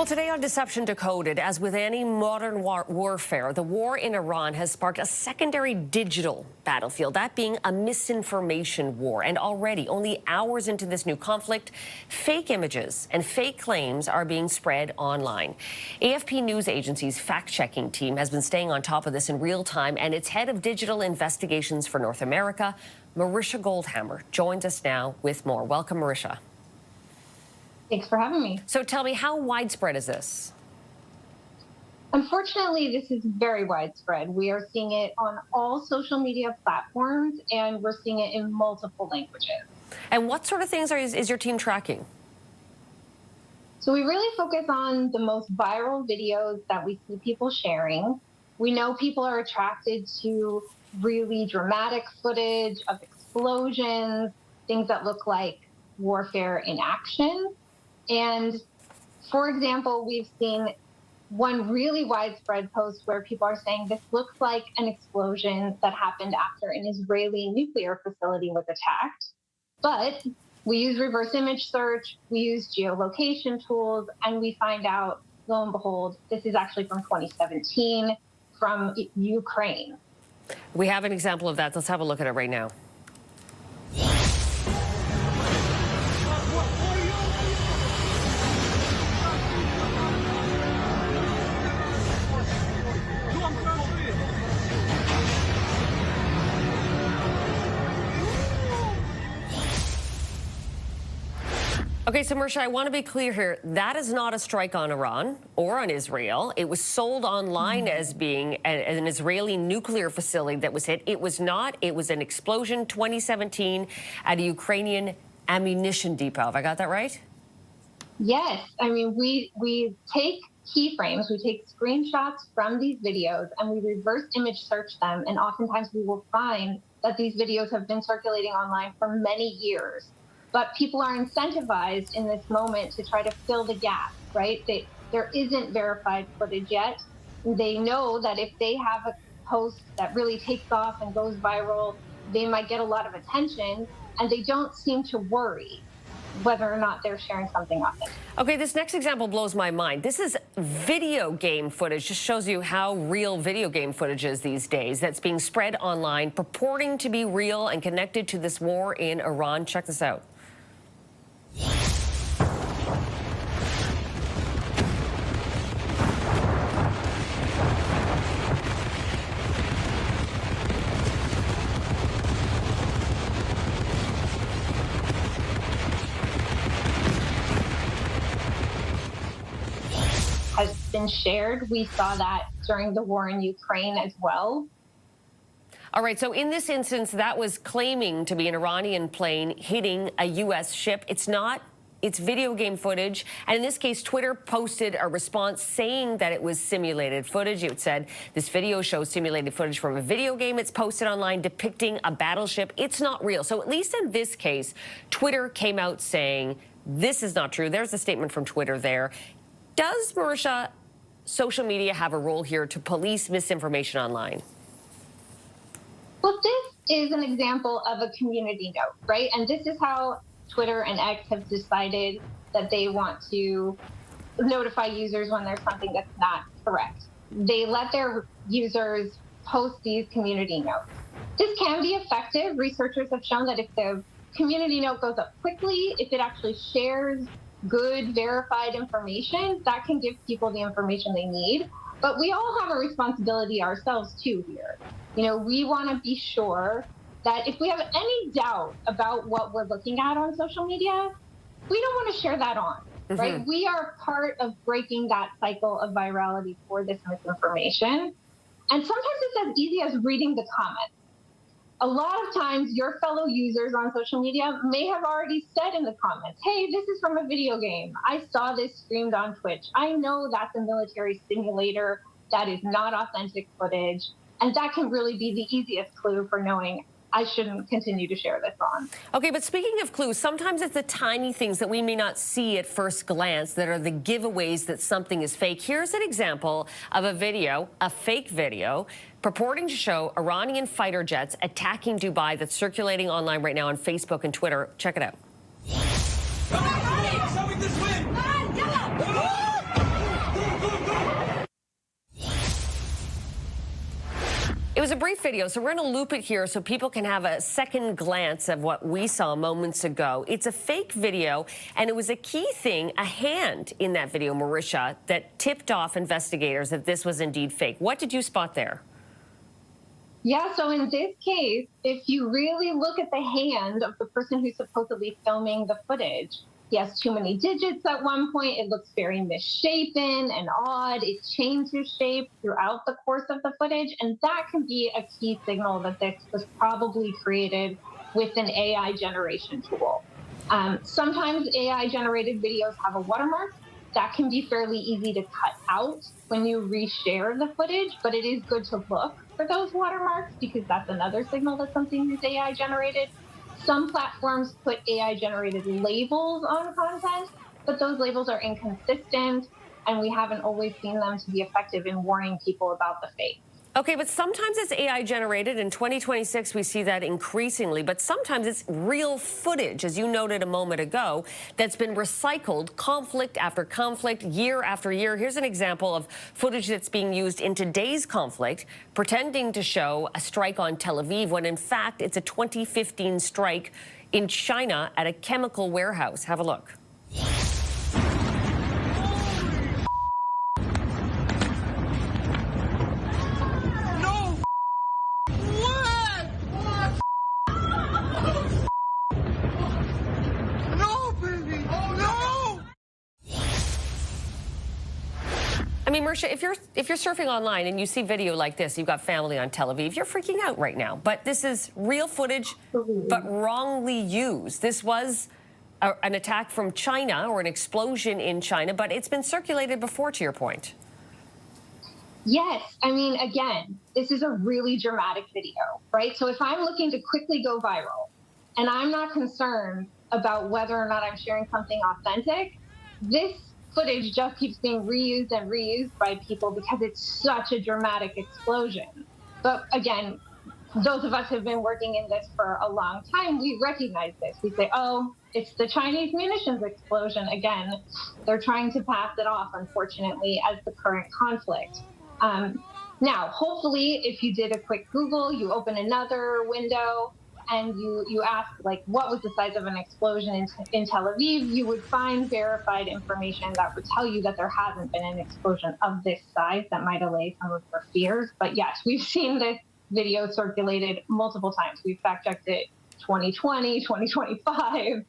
Well, today on Deception Decoded, as with any modern warfare, the war in Iran has sparked a secondary digital battlefield, that being a misinformation war. And already, only hours into this new conflict, fake images and fake claims are being spread online. AFP News Agency's fact-checking team has been staying on top of this in real time, and its head of digital investigations for North America, Marisha Goldhamer, joins us now with more. Welcome, Marisha. Thanks for having me. So tell me, how widespread is this? Unfortunately, this is very widespread. We are seeing it on all social media platforms, and we're seeing it in multiple languages. And what sort of things is your team tracking? So we really focus on the most viral videos that we see people sharing. We know people are attracted to really dramatic footage of explosions, things that look like warfare in action. And for example, we've seen one really widespread post where people are saying this looks like an explosion that happened after an Israeli nuclear facility was attacked. But we use reverse image search, we use geolocation tools, and we find out, lo and behold, this is actually from 2017 from Ukraine. We have an example of that. Let's have a look at it right now. Okay, so Marisha, I want to be clear here. That is not a strike on Iran or on Israel. It was sold online as being an Israeli nuclear facility that was hit. It was not. It was an explosion 2017 at a Ukrainian ammunition depot. Have I got that right? Yes. I mean, we take keyframes, we take screenshots from these videos, and we reverse image search them. And oftentimes we will find that these videos have been circulating online for many years. But people are incentivized in this moment to try to fill the gap, right? There isn't verified footage yet. They know that if they have a post that really takes off and goes viral, they might get a lot of attention, and they don't seem to worry whether or not they're sharing something authentic. Okay, this next example blows my mind. This is video game footage. Just shows you how real video game footage is these days. That's being spread online, purporting to be real and connected to this war in Iran. Check this out. Has been shared. We saw that during the war in Ukraine as well. All right, so in this instance, that was claiming to be an Iranian plane hitting a U.S. ship. It's not. It's video game footage. And in this case, Twitter posted a response saying that it was simulated footage. It said, this video shows simulated footage from a video game. It's posted online depicting a battleship. It's not real. So at least in this case, Twitter came out saying this is not true. There's a statement from Twitter there. Does, Marisha, social media have a role here to police misinformation online? Well, this is an example of a community note, right? And this is how Twitter and X have decided that they want to notify users when there's something that's not correct. They let their users post these community notes. This can be effective. Researchers have shown that if the community note goes up quickly, if it actually shares good, verified information, that can give people the information they need. But we all have a responsibility ourselves, too, here. You know, we want to be sure that if we have any doubt about what we're looking at on social media, we don't want to share that on, right? We are part of breaking that cycle of virality for this misinformation. And sometimes it's as easy as reading the comments. A lot of times, your fellow users on social media may have already said in the comments, hey, this is from a video game. I saw this streamed on Twitch. I know that's a military simulator. That is not authentic footage. And that can really be the easiest clue for knowing I shouldn't continue to share this on. Okay, but speaking of clues, sometimes it's the tiny things that we may not see at first glance that are the giveaways that something is fake. Here's an example of a video, a fake video, purporting to show Iranian fighter jets attacking Dubai that's circulating online right now on Facebook and Twitter. Check it out. was a brief video, so we're going to loop it here so people can have a second glance of what we saw moments ago. It's a fake video, and it was a key thing, a hand in that video, Marisha, that tipped off investigators that this was indeed fake. What did you spot there? Yeah, so in this case, if you really look at the hand of the person who's supposedly filming the footage, he has too many digits at one point. It looks very misshapen and odd. It changes shape throughout the course of the footage. And that can be a key signal that this was probably created with an AI generation tool. Sometimes AI generated videos have a watermark. That can be fairly easy to cut out when you reshare the footage, but it is good to look for those watermarks because that's another signal that something is AI generated. Some platforms put AI generated labels on content, but those labels are inconsistent, and we haven't always seen them to be effective in warning people about the fake. Okay, but sometimes it's AI generated. In 2026, we see that increasingly, but sometimes it's real footage, as you noted a moment ago, that's been recycled conflict after conflict, year after year. Here's an example of footage that's being used in today's conflict, pretending to show a strike on Tel Aviv, when in fact it's a 2015 strike in China at a chemical warehouse. Have a look. I mean, Marisha, if you're surfing online and you see video like this, you've got family on Tel Aviv, you're freaking out right now. But this is real footage, but wrongly used. This was an attack from China or an explosion in China, but it's been circulated before, to your point. Yes. I mean, again, this is a really dramatic video, right? So if I'm looking to quickly go viral and I'm not concerned about whether or not I'm sharing something authentic, this footage just keeps being reused and reused by people because it's such a dramatic explosion. But again, those of us who have been working in this for a long time, we recognize this. We say, oh, it's the Chinese munitions explosion. Again, they're trying to pass it off, unfortunately, as the current conflict. Now, hopefully, if you did a quick Google, you open another window, and you ask, like, what was the size of an explosion in Tel Aviv, you would find verified information that would tell you that there hasn't been an explosion of this size that might allay some of your fears. But yes, we've seen this video circulated multiple times. We've fact-checked it 2020, 2025.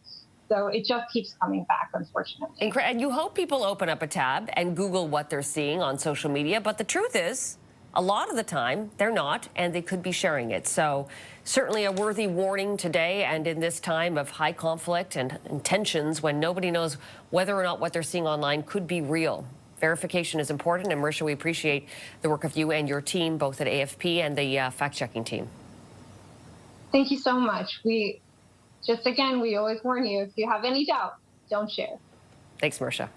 So it just keeps coming back, unfortunately. And you hope people open up a tab and Google what they're seeing on social media. But the truth is, a lot of the time, they're not, and they could be sharing it. So certainly a worthy warning today and in this time of high conflict and tensions when nobody knows whether or not what they're seeing online could be real. Verification is important, and Marisha, we appreciate the work of you and your team, both at AFP and the fact-checking team. Thank you so much. We always warn you, if you have any doubt, don't share. Thanks, Marisha.